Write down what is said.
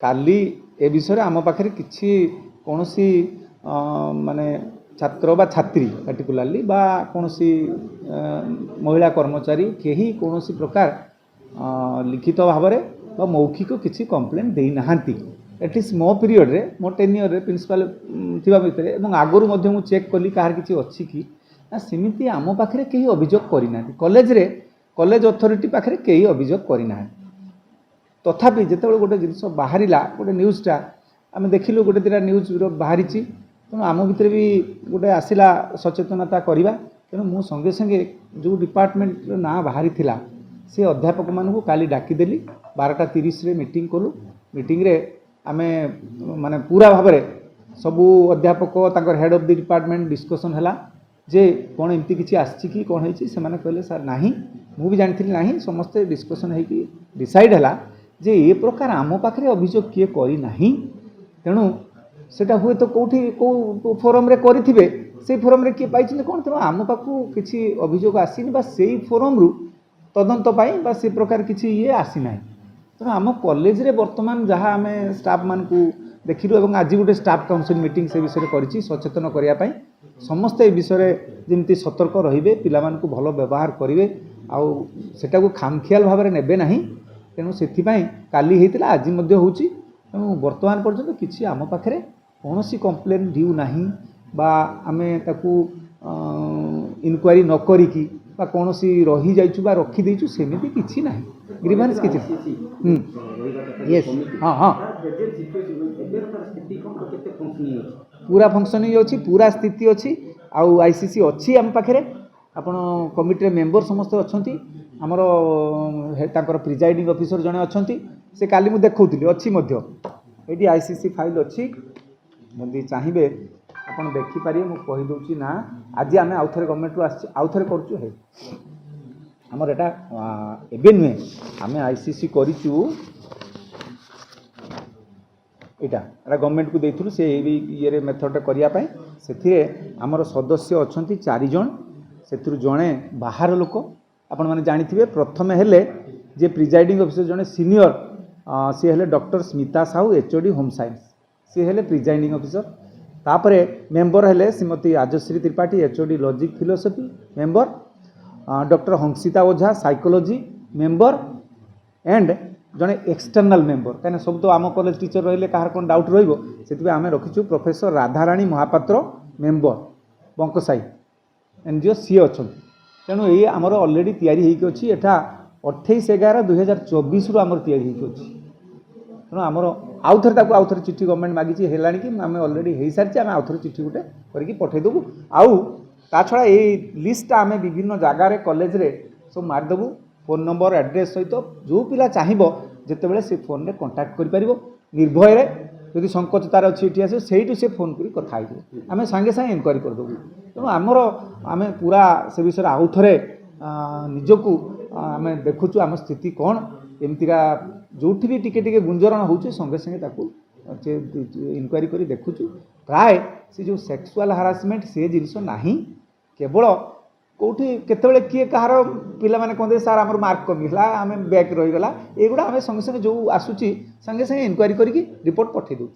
काली ए विषय आम पाखे किसी कौन माने छात्र बा छात्री पार्टिकुलाली बा कौन महिला कर्मचारी कहीं कौन प्रकार लिखित भाव में मौखिक किसी कंप्लेन दे ना एटलिस्ट मो पीरियड रे मो टेन्योर रे प्रिंसिपल थिबा भितर आगुरी मुझे चेक कली कहार किसी अच्छी कि ना सेमती आम पाखे कहीं अभियोग करना कॉलेज अथॉरिटी पाखे कहीं अभियोग करना तथापि जिते गोटे जिन बाहर गोटे न्यूज़टा आम देखिलु गोटे दुटा न्यूज बाहरी तेणु आम भितर भी गोटे आसला सचेतनता करवा तेणु मु संगे संगे जो डिपार्टमेंट ना बाहरी थिला से अध्यापक मानू काली डाकिदेली 12:30 मीटिंग कलु मीटिंग रे आमे माने पूरा भाव में सबू अध्यापक तांकर head of the department discussion है जे कौन एमती किसी आसी कि कौन होती से कहले सर नहीं मु भी जानी ना समस्ते डिस्कसन हो डिसाइड है जे ये प्रकार आम पाखे अभियोग किए करना तेणु सेटा हुए तो कौटी कौ फोरम रे करेंगे से फोरम रे किए पाई कौन तेणु आम पाखु किसी अभियोग आसीनी बा से फोरम रु तदंत बा से प्रकार किसी ये आसीना तेणु आम कॉलेज रे वर्तमान जहाँ आम स्टाफ मान को देखिलु एवं आज गोटे स्टाफ काउंसिल मीटिंग से विषय करी सचेतन करने समस्ते विषय जमी सतर्क रे पिला भल व्यवहार करेंगे आटा को खामखियाल भाव में नेबे ना तेणु से काली होता आज तेणु वर्तमान पर्यंत किसी आम पाखे कौन कंप्लेन ड्यू ना बा आम ताकू इनक्वारी न करिकी बा कौन रही जाइछु बा रखी देइछु सेमिति किछि नाही ग्रीवेंस किछि यस हाँ हाँ पूरा फंक्शनिंग अच्छी पूरा स्थिति अच्छी आउ आईसीसी अच्छी आम पाखे आपण कमिटी मेंबर समस्त अच्छा आमर तांकर प्रिजाइडिंग ऑफिसर जड़े अच्छा से काली मुझे देखौली अच्छी ये आईसीसी फाइल अच्छी जदि चाहिए आप देखिपारे मुझे कहीदे ना आज आम आउ थे गवर्नमेंट रू आउ थे करूँ आमर एटा एबे नुहे आम आईसीसी करूँ एटा गवर्नमेंट को देथुलु से ये मेथड करने से आमर सदस्य अच्छा 4 जन से जड़े बाहर लोक आपण मैंने जानी प्रथम हेले जे प्रिजाइडिंग ऑफिसर जड़े सीनियर सी हेले doctor Smita Sahu HOD home science सी हेले प्रिजाइडिंग ऑफिसर तापरे मेंबर हेले Shrimati Rajashree Tripathi HOD logic philosophy member doctor Hansita Ojha psychology member and जड़े एक्सटर्नाल मेंबर कहीं सब तो आम कॉलेज टीचर रही कहार कौन डाउट रही आम रखीचु professor Radharani Mahapatra member Bankasai NGO सी अच्छा तेणु ये आमर अलरेडी तैयारी होगी एटा 28/11/2024 रु आमर तैयारी होगी तेणु आमर आउ थे चिट्ठी गवर्नमेंट मागी है कि आम अलरेडी हो सारी आम आउ थे चिट्ठी गोटे करके पठेदेबू आउ ता छड़ा ये लिस्ट आम विभिन्न जगार कॉलेज रे सब मारिदेबू फोन नंबर एड्रेस सहित जो पिला चाहिए जितेबाला से फोन में कंटाक्ट कर निर्भय यदि संकोचतार अच्छी ये आस से फोन कर कथा आम सांगे सांगे इनक्वारी करदेबू तेणु आमर आम पूरा से विषय आउ थे निजक आम देखुचु आम स्थिति कौन एमतीका जो भी टिके गुंजरण हो संगे संगे इनक्वारी कर देखुचु प्राय से जो सेक्सुअल हारासमेंट से जिनस नहीं केवल कौटी केतबेले किए कहार पिला माने कहते सार आम मार्क कमिला आम बैक रहीगला एगुड़ा आम संगे संगे जो आसूची संगे संगे इनक्वारी करी रिपोर्ट पठे दो।